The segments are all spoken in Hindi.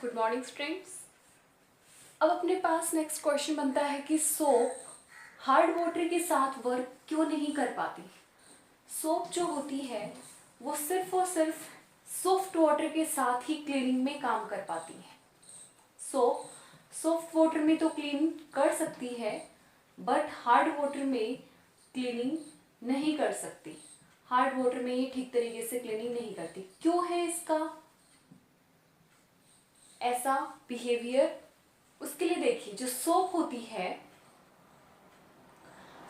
Good morning students. अब अपने पास नेक्स्ट क्वेश्चन बनता है कि सोप हार्ड वाटर के साथ वर्क क्यों नहीं कर पाती। सोप जो होती है वो सिर्फ और सिर्फ सॉफ्ट वाटर के साथ ही क्लीनिंग में काम कर पाती है। सोप सॉफ्ट वाटर में तो क्लीन कर सकती है बट हार्ड वाटर में क्लीनिंग नहीं कर सकती। हार्ड वाटर में ये ठीक तरीके से क्लीनिंग नहीं करती। क्यों है इसका ऐसा बिहेवियर? उसके लिए देखिए, जो सोप होती है,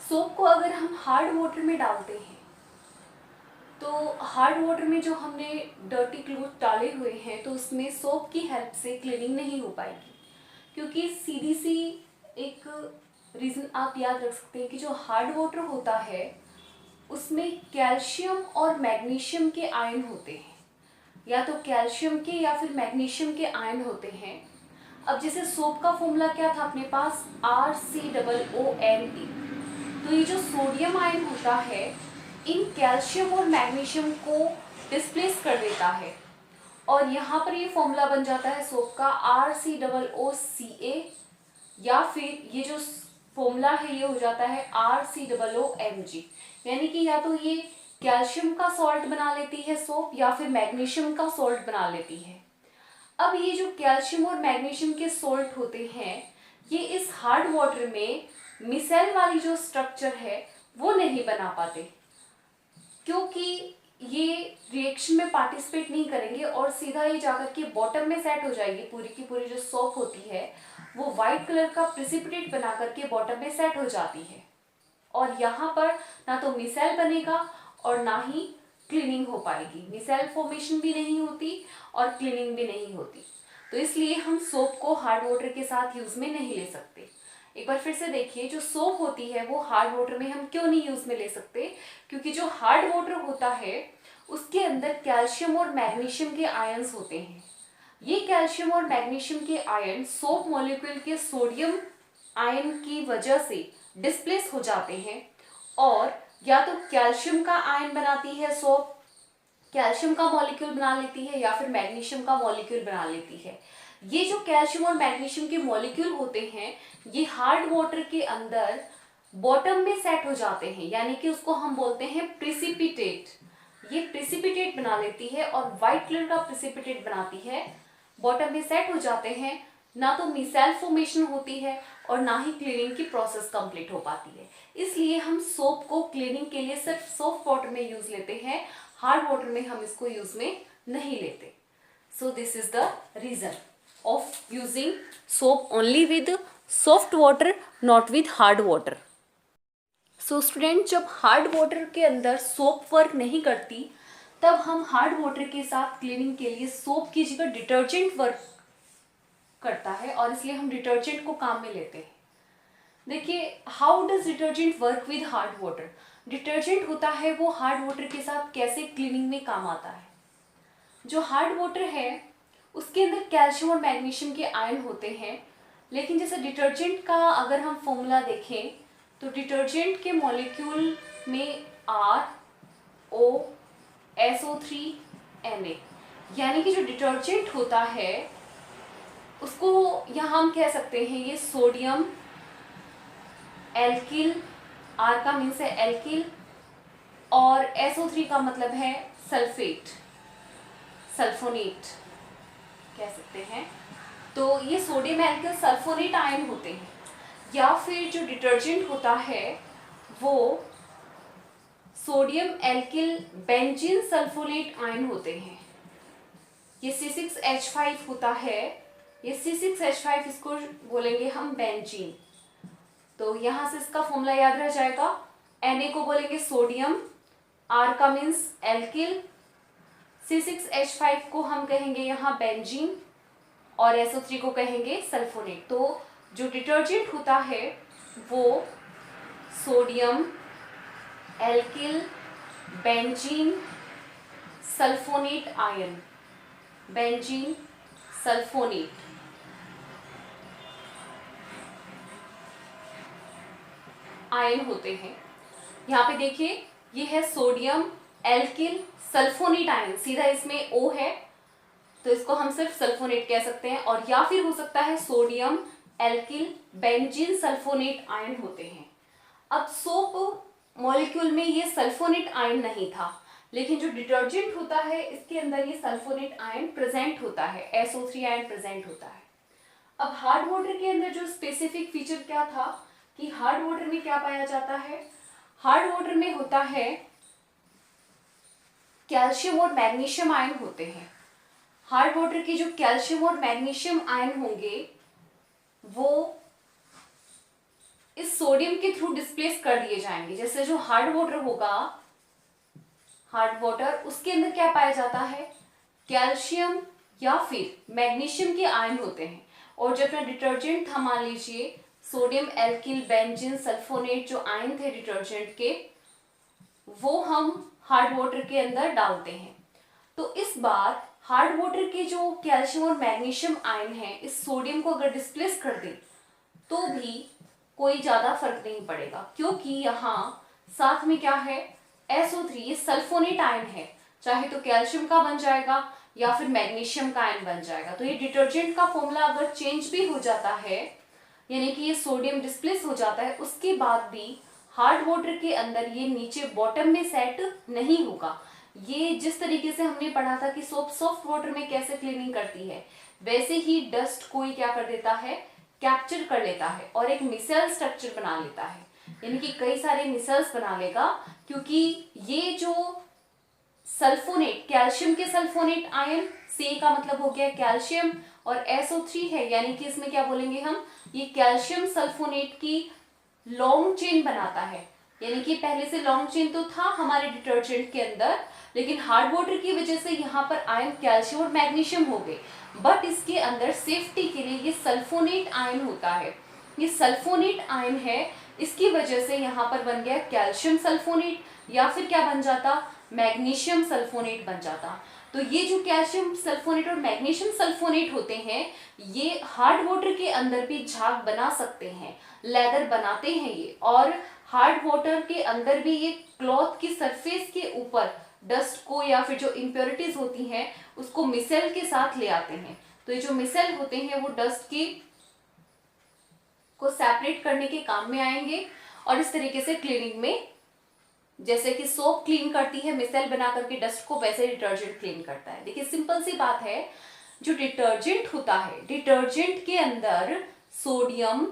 सोप को अगर हम हार्ड वाटर में डालते हैं तो हार्ड वाटर में जो हमने डर्टी क्लोथ डाले हुए हैं तो उसमें सोप की हेल्प से क्लीनिंग नहीं हो पाएगी। क्योंकि सीधी सी एक रीज़न आप याद रख सकते हैं कि जो हार्ड वाटर होता है उसमें कैल्शियम और मैग्नीशियम के आयन होते हैं, या तो कैल्शियम के या फिर मैग्नीशियम के आयन होते हैं। अब जैसे सोप का फॉर्मूला क्या था अपने पास, RCOONE। तो ये जो सोडियम आयन होता है इन कैल्शियम और मैग्नीशियम को डिस्प्लेस कर देता है और यहाँ पर ये फॉर्मूला बन जाता है सोप का RCOOCA, या फिर ये जो फॉर्मूला है ये हो जाता है RCOOMG। यानी कि या तो ये कैल्शियम का सॉल्ट बना लेती है सोप या फिर मैग्नीशियम का सॉल्ट बना लेती है। अब ये जो कैल्शियम और मैग्नीशियम के सॉल्ट होते हैं ये इस हार्ड वाटर में मिसेल वाली जो स्ट्रक्चर है वो नहीं बना पाते, क्योंकि ये रिएक्शन में पार्टिसिपेट नहीं करेंगे और सीधा ये जाकर के बॉटम में सेट हो जाएगी। पूरी की पूरी जो सोप होती है वो वाइट कलर का प्रिसिपिटेट बना करके बॉटम में सेट हो जाती है और यहाँ पर ना तो मिसेल बनेगा और ना ही क्लीनिंग हो पाएगी। मिसेल फॉर्मेशन भी नहीं होती और क्लीनिंग भी नहीं होती। तो इसलिए हम सोप को हार्ड वाटर के साथ यूज में नहीं ले सकते। एक बार फिर से देखिए, जो सोप होती है वो हार्ड वाटर में हम क्यों नहीं यूज में ले सकते, क्योंकि जो हार्ड वाटर होता है उसके अंदर कैल्शियम और मैग्नीशियम के आयंस होते हैं। ये कैल्शियम और मैग्नीशियम के आयन सोप मॉलिक्यूल के सोडियम आयन की वजह से डिस्प्लेस हो जाते हैं और या तो कैल्शियम का आयन बनाती है सोप, कैल्शियम का मॉलिक्यूल बना लेती है, या फिर मैग्नीशियम का मॉलिक्यूल बना लेती है। ये जो कैल्शियम और मैग्नीशियम के मॉलिक्यूल होते हैं ये हार्ड वाटर के अंदर बॉटम में सेट हो जाते हैं, यानी कि उसको हम बोलते हैं प्रिसिपिटेट। ये प्रिसिपिटेट बना लेती है और व्हाइट कलर का प्रिसिपिटेट बनाती है, बॉटम में सेट हो जाते हैं। ना तो मिसेल फॉर्मेशन होती है और ना ही क्लीनिंग की प्रोसेस कंप्लीट हो पाती है। इसलिए हम सोप को क्लीनिंग के लिए सिर्फ सॉफ्ट वाटर में यूज लेते हैं, हार्ड वाटर में हम इसको यूज में नहीं लेते। So this is the reason of using soap only with soft water, not with hard water. So student, जब हार्ड वाटर के अंदर सोप वर्क नहीं करती तब हम हार्ड वाटर के साथ क्लीनिंग के लिए सोप की जगह डिटर्जेंट वर्क करता है और इसलिए हम डिटर्जेंट को काम में लेते हैं। देखिए, how does detergent work with hard water. Detergent होता है वो हार्ड वाटर के साथ कैसे क्लीनिंग में काम आता है। जो हार्ड वाटर है उसके अंदर कैल्शियम और मैग्नीशियम के आयन होते हैं, लेकिन जैसे डिटर्जेंट का अगर हम फॉर्मूला देखें तो डिटर्जेंट के मॉलिक्यूल में ROSO3Na, यानी कि जो डिटर्जेंट होता है उसको यहाँ हम कह सकते हैं ये सोडियम एल्किल, R का मीन्स है एल्किल और SO3 का मतलब है सल्फेट, सल्फोनेट कह सकते हैं। तो ये सोडियम एल्किल सल्फोनेट आयन होते हैं, या फिर जो डिटर्जेंट होता है वो sodium alkyl benzene sulphonate ion होते हैं। ये C6H5 होता है, ये C6H5 इसको बोलेंगे हम बेंजीन। तो यहाँ से इसका फॉर्मूला याद रह जाएगा, Na को बोलेंगे सोडियम, R का मीन्स एल्किल, C6H5 को हम कहेंगे यहाँ बेंजीन और SO3 को कहेंगे सल्फोनेट। तो जो डिटर्जेंट होता है वो sodium alkyl benzene sulphonate ion, benzene sulphonate ion होते हैं। यहाँ पे देखिए ये है सोडियम एल्किल सल्फोनेट आयन, सीधा इसमें O है तो इसको हम सिर्फ सल्फोनेट कह सकते हैं, और या फिर हो सकता है sodium alkyl benzene sulphonate ion होते हैं। अब सोप मॉलिक्यूल में ये सल्फोनेट आयन नहीं था, लेकिन जो डिटर्जेंट होता है इसके अंदर ये सल्फोनेट आयन प्रेजेंट होता है, SO3 आयन प्रेजेंट होता है। अब हार्ड वाटर के अंदर जो स्पेसिफिक फीचर क्या था कि हार्ड वाटर में क्या पाया जाता है, हार्ड वाटर में होता है कैल्शियम और मैग्नीशियम आयन होते हैं। हार्ड वाटर के जो कैल्शियम और मैग्नीशियम आयन होंगे वो इस सोडियम के थ्रू डिस्प्लेस कर दिए जाएंगे। जैसे जो हार्ड वाटर होगा, हार्ड वाटर, उसके अंदर क्या पाया जाता है, कैल्शियम या फिर मैग्नीशियम के आयन होते हैं। और जो अपना डिटर्जेंट था, मान लीजिए सोडियम एल्किल बेंजीन सल्फोनेट, जो आयन थे डिटर्जेंट के, वो हम हार्ड वाटर के अंदर डालते हैं। तो इस बार हार्ड वाटर के जो कैल्शियम और मैग्नीशियम आयन है, इस सोडियम को अगर डिस्प्लेस कर दें तो भी कोई ज्यादा फर्क नहीं पड़ेगा, क्योंकि यहाँ साथ में क्या है, SO3, ये सल्फोनेट आयन है, चाहे तो कैल्शियम का बन जाएगा या फिर मैग्नीशियम का आयन बन जाएगा। तो ये डिटर्जेंट का फॉर्मूला अगर चेंज भी हो जाता है, यानी कि ये सोडियम डिस्प्लेस हो जाता है, उसके बाद भी हार्ड वाटर के अंदर ये नीचे बॉटम में सेट नहीं होगा। ये जिस तरीके से हमने पढ़ा था कि सोप सॉफ्ट वाटर में कैसे क्लीनिंग करती है, वैसे ही डस्ट कोई क्या कर देता है, कैप्चर कर लेता है और एक मिसेल स्ट्रक्चर बना लेता है, यानी कि कई सारे मिसेल्स बना लेगा। क्योंकि ये जो सल्फोनेट, कैल्शियम के सल्फोनेट आयन, से का मतलब हो गया कैल्शियम, और SO3 है, यानी कि इसमें क्या बोलेंगे हम, ये कैल्शियम सल्फोनेट की लॉन्ग चेन बनाता है। यानी कि पहले से लॉन्ग चेन तो था हमारे डिटर्जेंट के अंदर, लेकिन हार्ड वाटर की वजह से यहाँ पर आयन कैल्शियम और मैग्नीशियम हो गए, बट इसके अंदर सेफ्टी के लिए ये सल्फोनेट आयन होता है। ये सल्फोनेट आयन है, इसकी वजह से यहाँ पर बन गया कैल्शियम सल्फोनेट, या फिर क्या बन जाता, मैग्नीशियम सल्फोनेट बन जाता। तो ये जो कैल्शियम सल्फोनेट और मैग्नीशियम सल्फोनेट होते हैं, ये हार्ड वाटर के अंदर भी झाग बना सकते हैं, लेदर बनाते हैं ये, और हार्ड वाटर के अंदर भी ये क्लॉथ की सरफेस के ऊपर डस्ट को या फिर जो इम्प्योरिटीज होती हैं उसको मिसेल के साथ ले आते हैं। तो ये जो मिसेल होते हैं वो डस्ट की को सेपरेट करने के काम में आएंगे, और इस तरीके से क्लीनिंग में, जैसे कि सोप क्लीन करती है मिसेल बना करके डस्ट को, वैसे डिटर्जेंट क्लीन करता है। देखिए सिंपल सी बात है, जो डिटर्जेंट होता है, डिटर्जेंट के अंदर सोडियम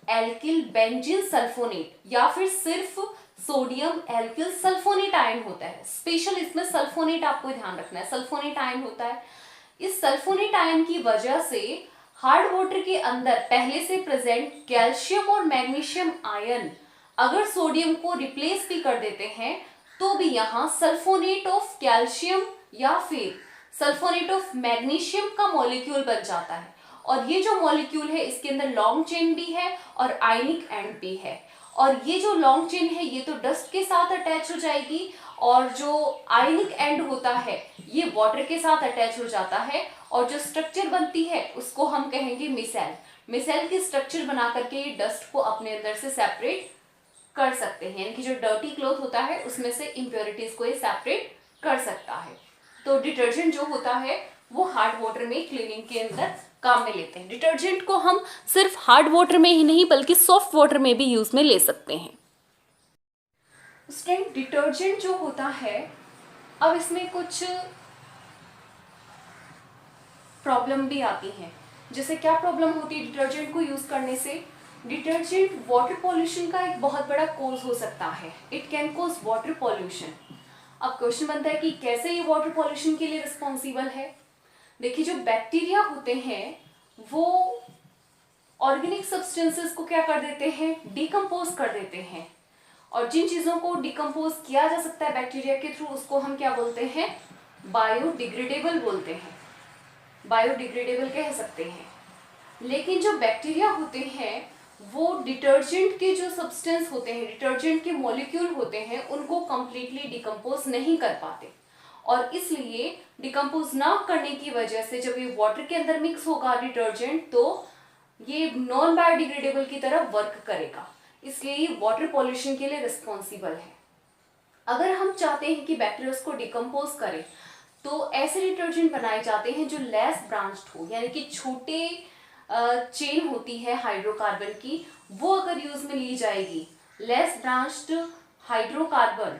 एल्किल बेंजीन सल्फोनेट या फिर सिर्फ सोडियम एल्किल सल्फोनेट आयन होता है। स्पेशल इसमें सल्फोनेट आपको ध्यान रखना है, सल्फोनेट आयन होता है। इस सल्फोनेट आयन की वजह से हार्ड वाटर के अंदर पहले से प्रेजेंट कैल्शियम और मैग्नीशियम आयन अगर सोडियम को रिप्लेस भी कर देते हैं तो भी यहाँ सल्फोनेट ऑफ कैल्शियम या फिर सल्फोनेट ऑफ मैग्नीशियम का मॉलिक्यूल बन जाता है। और ये जो मॉलिक्यूल है इसके अंदर लॉन्ग चेन भी है और आयनिक एंड भी है, और ये जो लॉन्ग चेन है ये तो डस्ट के साथ अटैच हो जाएगी, और जो आयनिक एंड होता है ये वाटर के साथ अटैच हो जाता है, और जो स्ट्रक्चर बनती है उसको हम कहेंगे मिसेल। मिसेल की स्ट्रक्चर बना करके ये डस्ट को अपने अंदर से सेपरेट कर सकते हैं, यानी कि जो डर्टी क्लॉथ होता है उसमें से इम्प्योरिटीज को ये सेपरेट कर सकता है। तो डिटर्जेंट जो होता है वो हार्ड वाटर में क्लीनिंग के अंदर काम में लेते हैं। डिटर्जेंट को हम सिर्फ हार्ड वाटर में ही नहीं बल्कि सॉफ्ट वाटर में भी यूज में ले सकते हैं। स्टूडेंट, डिटर्जेंट जो होता है, अब इसमें कुछ प्रॉब्लम भी आती हैं। जैसे क्या प्रॉब्लम होती है डिटर्जेंट को यूज करने से, डिटर्जेंट वाटर पॉल्यूशन का एक बहुत बड़ा कॉज हो सकता है। It can cause water pollution. अब क्वेश्चन बनता है कि कैसे ये वाटर पॉल्यूशन के लिए रिस्पॉन्सिबल है। देखिए जो बैक्टीरिया होते हैं वो ऑर्गेनिक सब्सटेंसेस को क्या कर देते हैं, डिकम्पोज कर देते हैं, और जिन चीजों को डिकम्पोज किया जा सकता है बैक्टीरिया के थ्रू उसको हम क्या बोलते हैं, बायोडिग्रेडेबल बोलते हैं, बायोडिग्रेडेबल कह सकते हैं। लेकिन जो बैक्टीरिया होते हैं वो डिटर्जेंट के जो सब्सटेंस होते हैं, डिटर्जेंट के मॉलिक्यूल होते हैं, उनको कंप्लीटली डिकम्पोज नहीं कर पाते, और इसलिए डिकम्पोज ना करने की वजह से जब ये वाटर के अंदर मिक्स होगा डिटर्जेंट तो ये नॉन बायोडिग्रेडेबल की तरह वर्क करेगा, इसलिए ये वाटर पॉल्यूशन के लिए रिस्पॉन्सिबल है। अगर हम चाहते हैं कि बैक्टीरिया को डिकम्पोज करें तो ऐसे डिटर्जेंट बनाए जाते हैं जो लेस ब्रांच्ड हो, यानी कि छोटे चेन होती है हाइड्रोकार्बन की, वो अगर यूज में ली जाएगी, less branched hydrocarbon,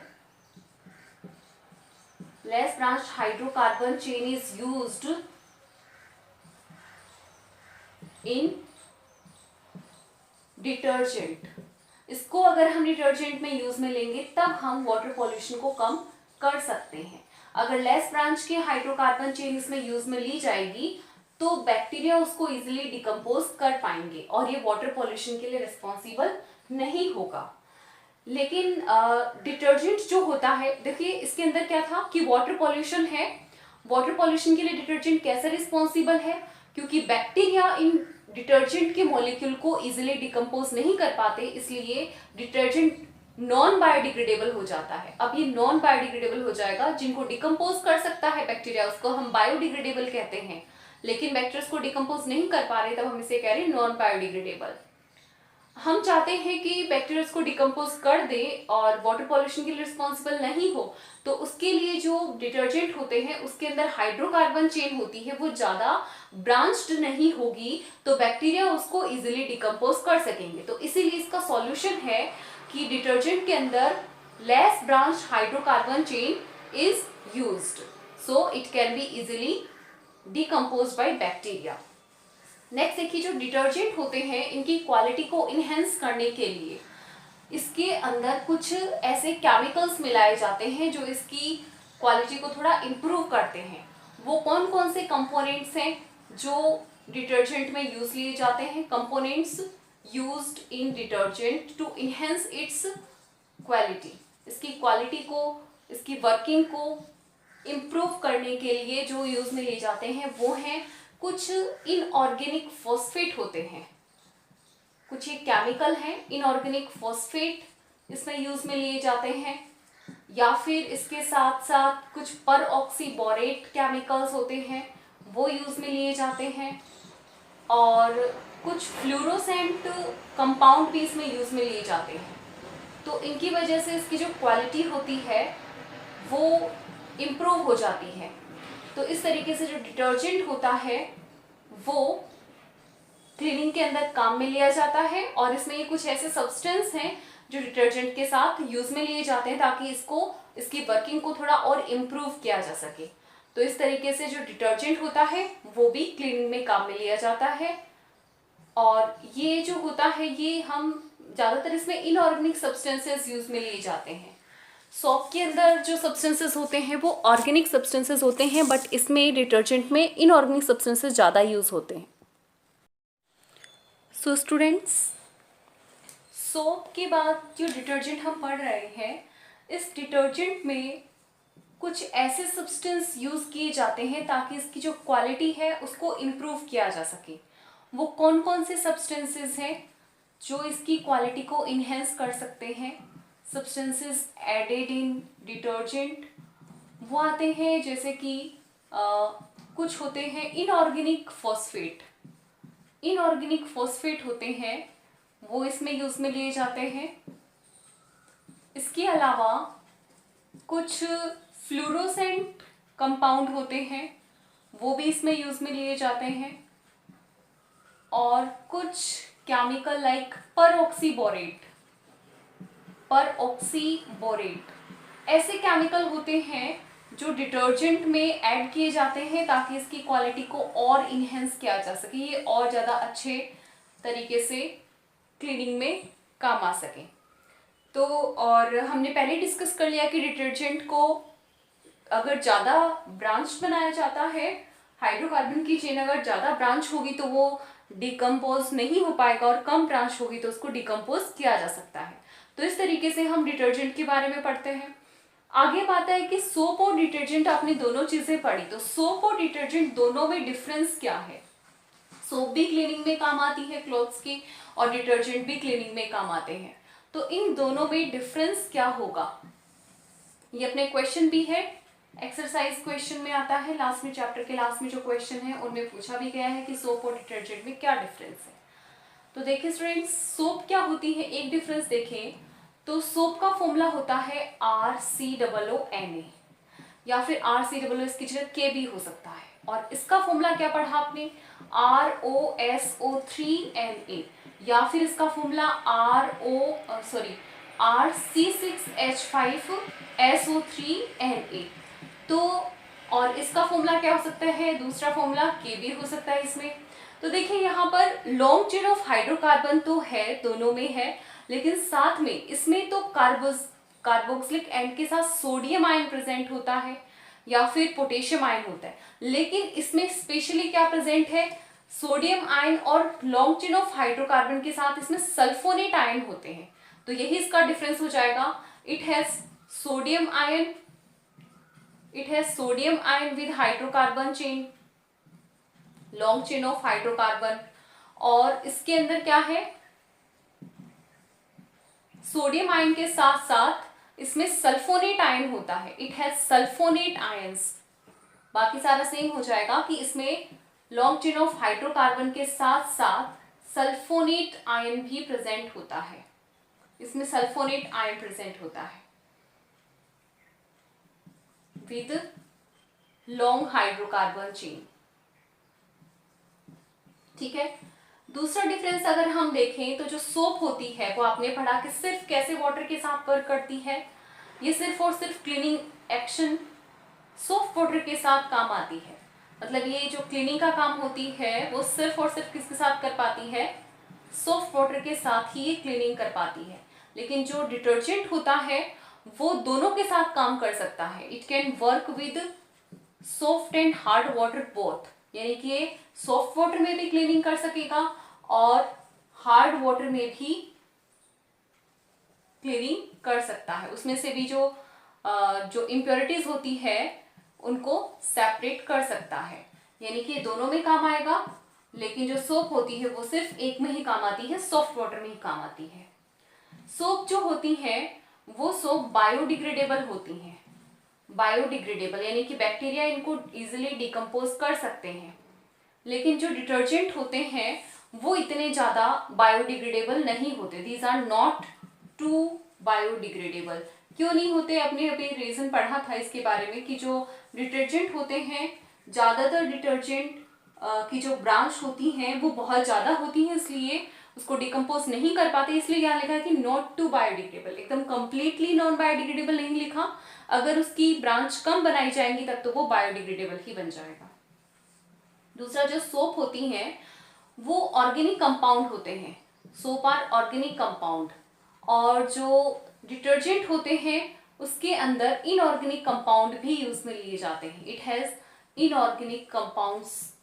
less branched hydrocarbon chain is used in detergent, इसको अगर हम डिटर्जेंट में यूज में लेंगे तब हम वाटर पॉल्यूशन को कम कर सकते हैं। अगर लेस ब्रांच के हाइड्रोकार्बन चेन इसमें यूज में ली जाएगी तो बैक्टीरिया उसको इजीली डिकम्पोज कर पाएंगे और ये वाटर पॉल्यूशन के लिए रिस्पॉन्सिबल नहीं होगा। लेकिन डिटर्जेंट जो होता है, देखिए इसके अंदर क्या था कि वाटर पॉल्यूशन है, वाटर पॉल्यूशन के लिए डिटर्जेंट कैसे रिस्पॉन्सिबल है, क्योंकि बैक्टीरिया इन डिटर्जेंट के मॉलिक्यूल को इजीली डिकम्पोज नहीं कर पाते, इसलिए डिटर्जेंट नॉन बायोडिग्रेडेबल हो जाता है। अब ये नॉन बायोडिग्रेडेबल हो जाएगा, जिनको डिकम्पोज कर सकता है बैक्टीरिया उसको हम बायोडिग्रेडेबल कहते हैं, लेकिन बैक्टीरिया को डिकम्पोज नहीं कर पा रहे तब हम इसे कह रहे हैं नॉन बायोडिग्रेडेबल। हम चाहते हैं कि बैक्टीरिया को डिकम्पोज कर दे और वाटर पॉल्यूशन के लिए रिस्पॉन्सिबल नहीं हो, तो उसके लिए जो डिटर्जेंट होते हैं उसके अंदर हाइड्रोकार्बन चेन होती है, वो ज्यादा ब्रांच्ड नहीं होगी, तो बैक्टीरिया उसको इजीली डिकम्पोज कर सकेंगे। तो इसीलिए इसका सॉल्यूशन है कि डिटर्जेंट के अंदर less branch hydrocarbon chain is used, so it can be easily decompose by bacteria. Next देखिए, जो डिटर्जेंट होते हैं इनकी क्वालिटी को इनहेंस करने के लिए इसके अंदर कुछ ऐसे केमिकल्स मिलाए जाते हैं जो इसकी क्वालिटी को थोड़ा इम्प्रूव करते हैं। वो कौन कौन से कंपोनेंट्स हैं जो डिटर्जेंट में यूज लिए जाते हैं? Components used in detergent to enhance its quality, इसकी क्वालिटी को, इसकी वर्किंग को इम्प्रूव करने के लिए जो यूज में लिए जाते हैं वो हैं कुछ इनऑर्गेनिक फॉस्फेट होते हैं, कुछ ये केमिकल हैं इनऑर्गेनिक फॉस्फेट इसमें यूज में लिए जाते हैं, या फिर इसके साथ साथ कुछ पर ऑक्सीबोरेट केमिकल्स होते हैं वो यूज में लिए जाते हैं, और कुछ फ्लोरोसेंट कंपाउंड भी इसमें यूज में लिए जाते हैं। तो इनकी वजह से इसकी जो क्वालिटी होती है वो इम्प्रूव हो जाती है। तो इस तरीके से जो डिटर्जेंट होता है वो क्लीनिंग के अंदर काम में लिया जाता है, और इसमें ये कुछ ऐसे सब्सटेंस हैं जो डिटर्जेंट के साथ यूज में लिए जाते हैं ताकि इसकी वर्किंग को थोड़ा और इम्प्रूव किया जा सके। तो इस तरीके से जो डिटर्जेंट होता है वो भी क्लीनिंग में काम में लिया जाता है। और ये जो होता है ये हम ज़्यादातर इसमें इनऑर्गेनिक सब्सटेंसेस यूज में लिए जाते हैं। सोप के अंदर जो सब्सटेंसेस होते हैं वो ऑर्गेनिक सब्सटेंसेस होते हैं, बट इसमें डिटर्जेंट में इनऑर्गेनिक सब्सटेंसेस ज़्यादा यूज होते हैं। सो स्टूडेंट्स, सोप के बाद जो डिटर्जेंट हम पढ़ रहे हैं, इस डिटर्जेंट में कुछ ऐसे सब्सटेंस यूज किए जाते हैं ताकि इसकी जो क्वालिटी है उसको इम्प्रूव किया जा सके। वो कौन कौन से सब्सटेंसेस हैं जो इसकी क्वालिटी को इन्हेंस कर सकते हैं? सब्सटेंसेस एडेड इन डिटर्जेंट वो आते हैं जैसे कि कुछ होते हैं इनऑर्गेनिक फॉस्फेट, इनऑर्गेनिक फॉस्फेट होते हैं वो इसमें यूज में लिए जाते हैं। इसके अलावा कुछ फ्लोरोसेंट कंपाउंड होते हैं वो भी इसमें यूज में लिए जाते हैं, और कुछ केमिकल लाइक परऑक्सीबोरेट, ऐसे केमिकल होते हैं जो डिटर्जेंट में ऐड किए जाते हैं ताकि इसकी क्वालिटी को और इन्हेंस किया जा सके, ये और ज़्यादा अच्छे तरीके से क्लीनिंग में काम आ सके। तो और हमने पहले डिस्कस कर लिया कि डिटर्जेंट को अगर ज़्यादा ब्रांच बनाया जाता है, हाइड्रोकार्बन की चेन अगर ज़्यादा ब्रांच होगी तो वो डिकम्पोज नहीं हो पाएगा, और कम ब्रांच होगी तो उसको डिकम्पोज किया जा सकता है। तो इस तरीके से हम डिटर्जेंट के बारे में पढ़ते हैं। आगे बात है कि सोप और डिटर्जेंट, आपने दोनों चीज़ें पढ़ी, तो सोप और डिटर्जेंट दोनों में डिफरेंस क्या है? सोप भी क्लीनिंग में काम आती है क्लॉथ्स की, और डिटर्जेंट भी क्लीनिंग में काम आते हैं। तो इन दोनों में डिफरेंस क्या होगा, ये अपने क्वेश्चन भी है, एक्सरसाइज क्वेश्चन में आता है, लास्ट में चैप्टर के लास्ट में जो क्वेश्चन है उनमें पूछा भी गया है कि सोप और डिटर्जेंट में क्या डिफरेंस है। तो देखिए स्टूडेंट्स, सोप क्या होती है, एक डिफरेंस देखें तो सोप का फॉर्मूला होता है RCOONA, या फिर RCOO इसकी जगह के भी हो सकता है। और इसका फॉर्मूला क्या पढ़ा आपने, ROSO3Na, या फिर इसका फॉर्मूला RC6H5SO3Na। तो और इसका फॉर्मूला क्या हो सकता है, दूसरा फॉर्मूला के भी हो सकता है इसमें। तो देखिए यहाँ पर लॉन्ग चेन ऑफ हाइड्रोकार्बन तो है, दोनों में है, लेकिन साथ में इसमें तो कार्बोक्सिलिक एंड के साथ सोडियम आयन प्रेजेंट होता है या फिर पोटेशियम आयन होता है, लेकिन इसमें स्पेशली क्या प्रेजेंट है, सोडियम आयन, और लॉन्ग चेन ऑफ हाइड्रोकार्बन के साथ इसमें सल्फोनेट आयन होते हैं। तो यही इसका डिफरेंस हो जाएगा। It has sodium ion with hydrocarbon chain, long chain of hydrocarbon, और इसके अंदर क्या है, सोडियम आयन के साथ साथ इसमें सल्फोनेट आयन होता है। It has sulphonate ions. बाकी सारा सेम हो जाएगा कि इसमें लॉन्ग चेन ऑफ हाइड्रोकार्बन के साथ साथ सल्फोनेट आयन भी प्रेजेंट होता है, इसमें सल्फोनेट आयन प्रेजेंट होता है विद लॉन्ग हाइड्रोकार्बन चेन। ठीक है। दूसरा डिफरेंस अगर हम देखें तो जो सोप होती है वो आपने पढ़ा कि सिर्फ कैसे वाटर के साथ वर्क करती है, ये सिर्फ और सिर्फ क्लीनिंग एक्शन सॉफ्ट वाटर के साथ काम आती है। मतलब ये जो क्लीनिंग का काम होती है वो सिर्फ और सिर्फ किसके साथ कर पाती है, सॉफ्ट वाटर के साथ ही ये क्लीनिंग कर पाती है। लेकिन जो डिटर्जेंट होता है वो दोनों के साथ काम कर सकता है। It can work with soft and hard water both, यानी कि ये सॉफ्ट वाटर में भी क्लीनिंग कर सकेगा और हार्ड वाटर में भी क्लीनिंग कर सकता है। उसमें से भी जो इम्प्योरिटीज होती है उनको सेपरेट कर सकता है, यानी कि दोनों में काम आएगा। लेकिन जो सोप होती है वो सिर्फ एक में ही काम आती है, सॉफ्ट वाटर में ही काम आती है। सोप जो होती है वो सोप बायोडिग्रेडेबल होती हैं, बायोडिग्रेडेबल यानी कि बैक्टीरिया इनको इजीली डिकम्पोज कर सकते हैं। लेकिन जो डिटर्जेंट होते हैं वो इतने ज़्यादा बायोडिग्रेडेबल नहीं होते। These are not too biodegradable. क्यों नहीं होते, अपने अभी रीज़न पढ़ा था इसके बारे में कि जो डिटर्जेंट होते हैं, ज़्यादातर डिटर्जेंट की जो ब्रांच होती हैं वो बहुत ज़्यादा होती हैं, इसलिए उसको डिकम्पोज नहीं कर पाते। इसलिए यहाँ लिखा है कि नॉट टू बायोडिग्रेडेबल, एकदम कंप्लीटली नॉन बायोडिग्रेडेबल नहीं लिखा। अगर उसकी ब्रांच कम बनाई जाएंगी तब तो वो बायोडिग्रेडेबल ही बन जाएगा। दूसरा जो सोप होती हैं वो ऑर्गेनिक कंपाउंड होते हैं, सोप आर ऑर्गेनिक कंपाउंड। और जो डिटर्जेंट होते हैं उसके अंदर इनऑर्गेनिक कंपाउंड भी यूज में लिए जाते हैं। इट हैज इनऑर्गेनिक कंपाउंड्स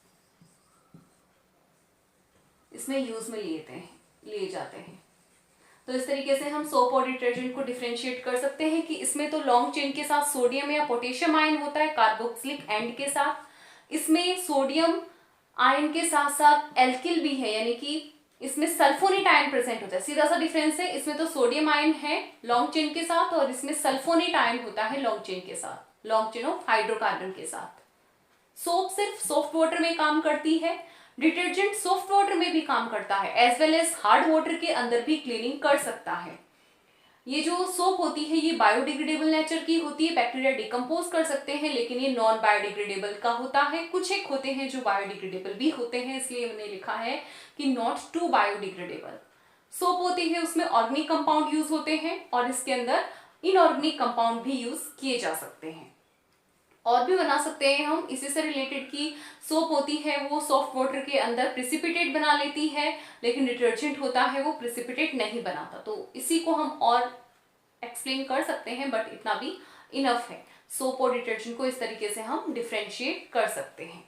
इसमें यूज में लिए जाते हैं। तो इस तरीके से हम सोप और डिटर्जेंट को डिफरेंशिएट कर सकते हैं कि इसमें तो लॉन्ग चेन के साथ सोडियम या पोटेशियम आयन होता है कार्बोक्सिलिक एंड के साथ, इसमें सोडियम आयन के साथ साथ एल्किल भी है, यानी कि इसमें सल्फोनेट आयन प्रेजेंट होता है। सीधा सा डिफरेंस है, इसमें तो सोडियम आयन है लॉन्ग चेन के साथ और इसमें सल्फोनेट आयन होता है लॉन्ग चेन के साथ, लॉन्ग चेन ऑफ हाइड्रोकार्बन के साथ। सोप सिर्फ सॉफ्ट वाटर में काम करती है, डिटर्जेंट सॉफ्ट वाटर में भी काम करता है, as well as hard water के अंदर भी क्लीनिंग कर सकता है। ये जो सोप होती है ये बायोडिग्रेडेबल नेचर की होती है, बैक्टीरिया डिकम्पोज कर सकते हैं, लेकिन ये नॉन बायोडिग्रेडेबल का होता है। कुछ एक होते हैं जो बायोडिग्रेडेबल भी होते हैं, इसलिए हमने लिखा है कि नॉट टू बायोडिग्रेडेबल। सोप होती है उसमें ऑर्गेनिक कंपाउंड यूज होते हैं और इसके अंदर इनऑर्गेनिक कंपाउंड भी यूज किए जा सकते हैं। और भी बना सकते हैं हम इसी से रिलेटेड की सोप होती है वो सॉफ्ट वाटर के अंदर प्रिसिपिटेट बना लेती है, लेकिन डिटर्जेंट होता है वो प्रिसिपिटेट नहीं बनाता। तो इसी को हम और एक्सप्लेन कर सकते हैं, बट इतना भी इनफ है। सोप और डिटर्जेंट को इस तरीके से हम डिफरेंशिएट कर सकते हैं।